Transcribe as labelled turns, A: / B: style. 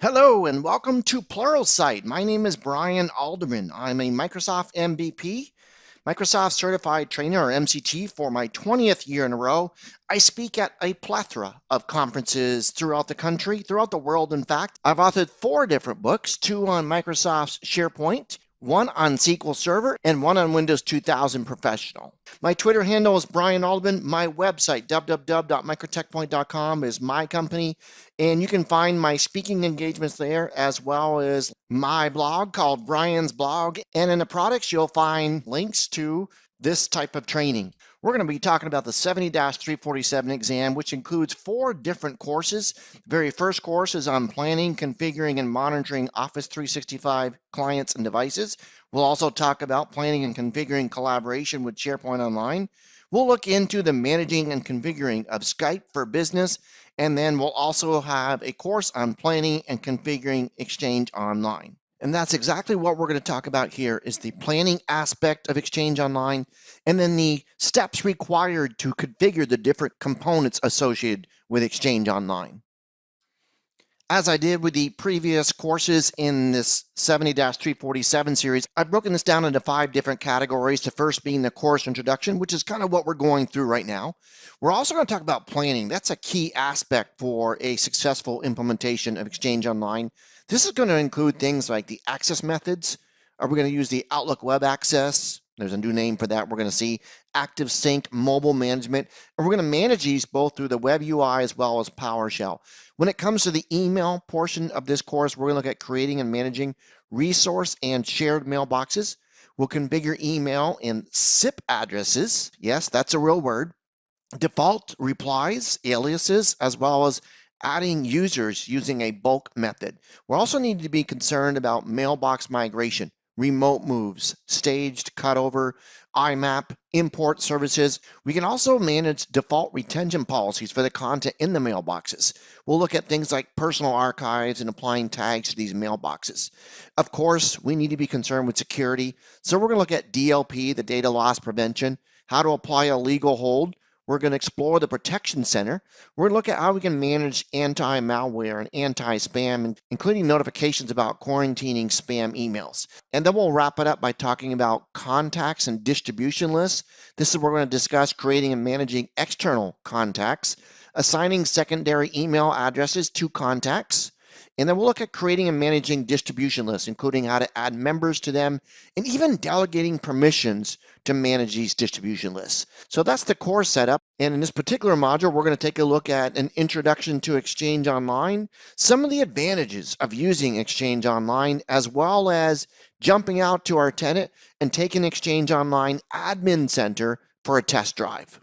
A: Hello and welcome to Pluralsight. My name is Brian Alderman. I'm a Microsoft MVP, Microsoft Certified Trainer or MCT for my 20th year in a row. I speak at a plethora of conferences throughout the country, throughout the world, in fact. I've authored 4 different books, 2 on Microsoft's SharePoint, 1 on SQL Server, and 1 on Windows 2000 Professional. My Twitter handle is Brian Alderman. My website, www.microtechpoint.com, is my company, and you can find my speaking engagements there as well as my blog called Brian's Blog. And in the products, you'll find links to this type of training. We're going to be talking about the 70-347 exam, which includes 4 different courses. The very first course is on planning, configuring, and monitoring Office 365 clients and devices. We'll also talk about planning and configuring collaboration with SharePoint Online. We'll look into the managing and configuring of Skype for Business, and then we'll also have a course on planning and configuring Exchange Online. And that's exactly what we're going to talk about here is the planning aspect of Exchange Online and then the steps required to configure the different components associated with Exchange Online. As I did with the previous courses in this 70-347 series, I've broken this down into 5 different categories, the first being the course introduction, which is kind of what we're going through right now. We're also going to talk about planning. That's a key aspect for a successful implementation of Exchange Online. This is going to include things like the access methods. Are we going to use the Outlook Web Access? There's a new name for that. We're going to see Active Sync, mobile management, and we're going to manage these both through the web UI as well as PowerShell. When it comes to the email portion of this course, we're going to look at creating and managing resource and shared mailboxes. We'll configure email in SIP addresses. Yes, that's a real word. Default replies, aliases, as well as adding users using a bulk method. We also need to be concerned about mailbox migration, remote moves, staged cutover, IMAP, import services. We can also manage default retention policies for the content in the mailboxes. We'll look at things like personal archives and applying tags to these mailboxes. Of course, we need to be concerned with security. So we're going to look at DLP, the data loss prevention, how to apply a legal hold. We're going to explore the Protection Center. We're going to look at how we can manage anti-malware and anti-spam, including notifications about quarantining spam emails. And then we'll wrap it up by talking about contacts and distribution lists. This is where we're going to discuss creating and managing external contacts, assigning secondary email addresses to contacts, and then we'll look at creating and managing distribution lists, including how to add members to them and even delegating permissions to manage these distribution lists. So that's the core setup. And in this particular module, we're going to take a look at an introduction to Exchange Online, some of the advantages of using Exchange Online, as well as jumping out to our tenant and taking Exchange Online Admin Center for a test drive.